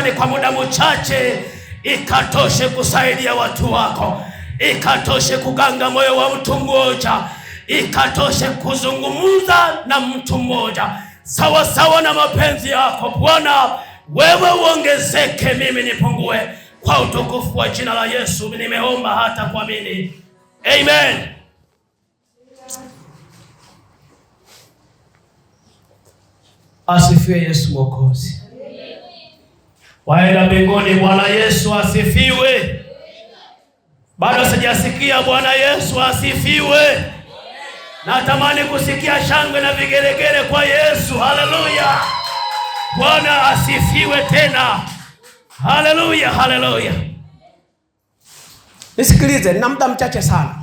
ni kwa muda mchache ikatoshe kusaidia watu wako, ikatoshe kuganga moyo wa mtu mmoja, ikatoshe kuzungumza na mtu mmoja sawa sawa na mapenzi yako. Bwana, wewe uongezeke, mimi nipungue, kwa utukufu wa jina la Yesu nimeomba hata kuamini. Amen. Asifiwe Yesu Mwokozi. Waenda mbinguni, Bwana Yesu asifiwe. Bado sijasikia Bwana Yesu asifiwe. Natamani kusikia shangwe na vigelegele kwa Yesu. Haleluya. Bwana asifiwe tena. Haleluya, haleluya. Nisikilize, nina muda mchache sana.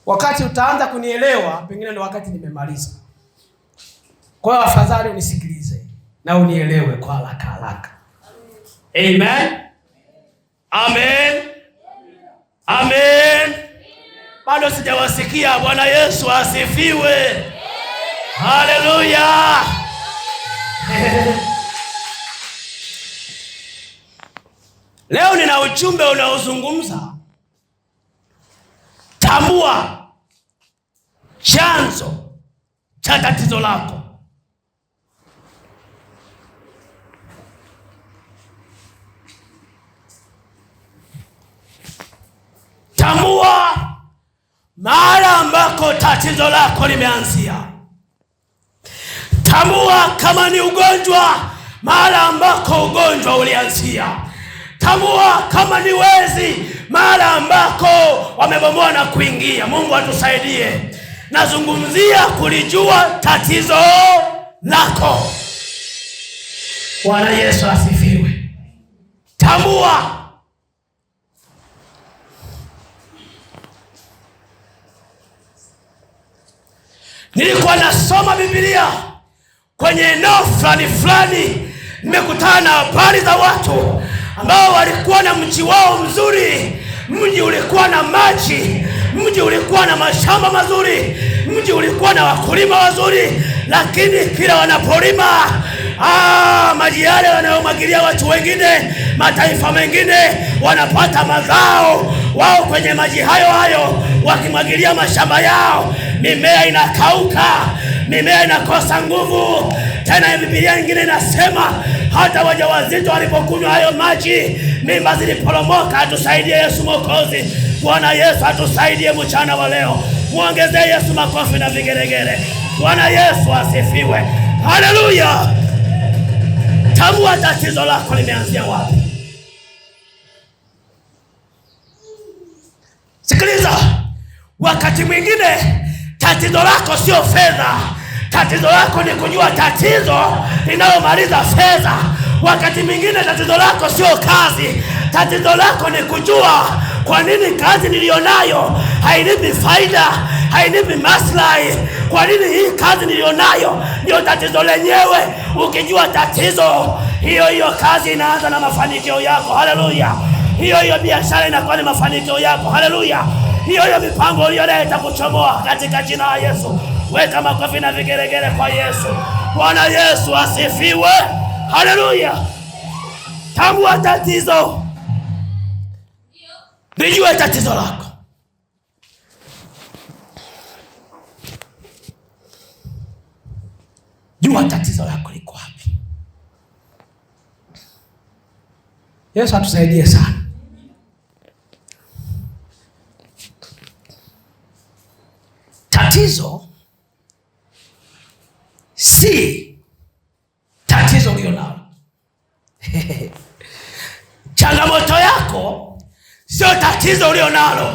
Wakati utaanza kunielewa, pengine ni wakati nimemaliza. Kwa hiyo afadhali unisikilize na unielewe kwa haraka haraka. Amen. Amen. Amen. Bado sijawasikia. Bwana Yesu asifiwe. Haleluya. Leo nina ujumbe unaozungumza tambua chanzo cha tatizo lako. Tambua mahali ambako tatizo lako limeanzia. Tambua kama ni ugonjwa, mahali ambako ugonjwa ulianzia. Tambua kama ni wezi, mahali ambako wamebomoa na kuingia. Mungu atusaidie. Nazungumzia kulijua tatizo lako. Bwana Yesu asifiwe. Tambua. Nilikuwa nasoma Biblia kwenye eneo fulani, nimekutana na habari za watu ambao walikuwa na mji wao mzuri. Mji ulikuwa na maji, mji ulikuwa na mashamba mazuri, mji ulikuwa na wakulima wazuri, lakini kila wanapolima maji yale wanayomwagilia watu wengine, mataifa mengine wanapata mazao wao kwenye maji hayo wakimwagilia mashamba yao. Mimea inakauka, mimea inakosa nguvu. Tena Biblia nyingine inasema hata wajawazito walipokunywa hayo maji mimba ziliporomoka. Atusaidie Yesu Mwokozi. Bwana Yesu atusaidie mchana wa leo. Muongezee Yesu makofi na vigelegele. Bwana Yesu asifiwe. Haleluya. Tambua tatizo lako limeanzia wapi. Sikiliza, wakati mwingine tatizo lako sio fedha. Tatizo lako ni kujua tatizo linalomaliza fedha. Wakati mwingine tatizo lako sio kazi. Tatizo lako ni kujua kwa nini kazi nilionayo hainipi faida, hainipi maslahi. Kwa nini? Hii kazi nilionayo ndio tatizo lenyewe. Ukijua tatizo, hiyo kazi inaanza na mafanikio yako. Haleluya! Hiyo biashara inakuwa ni mafanikio yako. Haleluya! Hiyo mipango uliyonayo itakuchomoa katika jina la Yesu. Weka makofi na vigeregere kwa Yesu. Bwana Yesu asifiwe. Haleluya! Tambua tatizo. Lijue tatizo lako. Jua tatizo lako liko wapi. Yesu atusaidie sana. Tatizo si tatizo ulionalo. Changamoto yako sio tatizo ulionalo.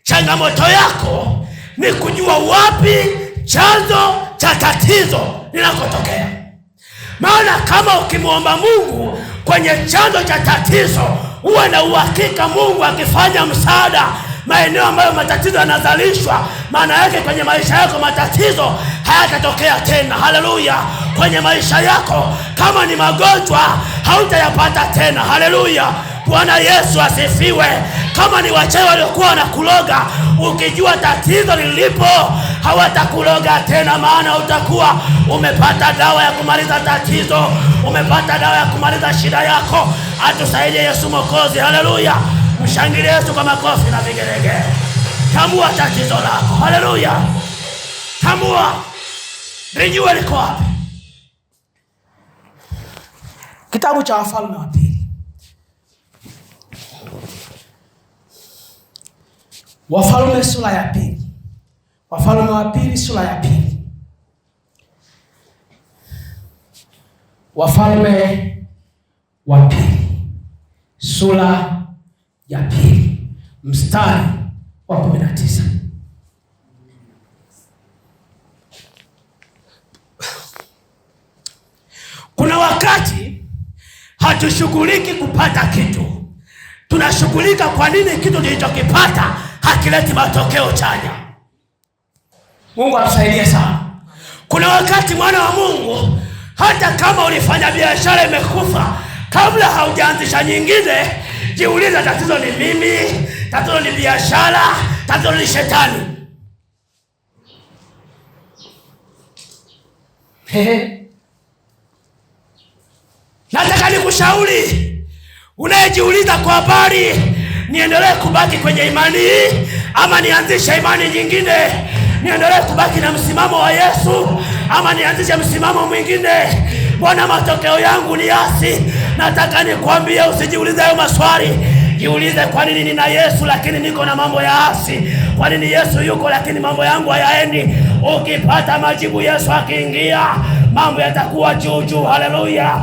Changamoto yako ni kujua wapi chanzo cha tatizo linakotokea. Maana kama ukimwomba Mungu kwenye chanzo cha tatizo, uwe na uhakika Mungu akifanya msaada maeneo ambayo matatizo yanazalishwa, maana yake kwenye maisha yako matatizo hayatatokea tena. Haleluya! Kwenye maisha yako kama ni magonjwa hautayapata tena. Haleluya! Bwana Yesu asifiwe. Kama ni wachawi waliokuwa wanakuloga, ukijua tatizo lilipo hawatakuloga tena, maana utakuwa umepata dawa ya kumaliza tatizo, umepata dawa ya kumaliza shida yako. Atusaidie Yesu Mwokozi. Haleluya! Mshangilie Yesu kwa makofi na vigelegele. Tambua tatizo lako. Haleluya! Tambua, lijue liko wapi. Kitabu cha Wafalme wa Pili. Wafalme sura ya pili. Wafalme wa Pili sura ya pili. Wafalme wa Pili sura ya pili mstari wa 19. Kuna wakati hatushughuliki kupata kitu, tunashughulika kwa nini kitu nilichokipata hakileti matokeo chanya. Mungu atusaidie sana. Kuna wakati mwana wa Mungu, hata kama ulifanya biashara imekufa, kabla haujaanzisha nyingine, jiulize, tatizo ni mimi, tatizo ni biashara, tatizo ni shetani? Nataka nikushauri unayejiuliza kwa habari, niendelee kubaki kwenye imani hii ama nianzishe imani nyingine? Niendelee kubaki na msimamo wa Yesu ama nianzishe msimamo mwingine? Mbona matokeo yangu ni asi? Nataka nikwambie, usijiulize hayo maswali. Jiulize, kwa nini nina Yesu lakini niko na mambo ya asi? Kwa nini Yesu yuko lakini mambo yangu hayaendi? Ukipata majibu, Yesu akiingia, mambo yatakuwa juu juu. Haleluya!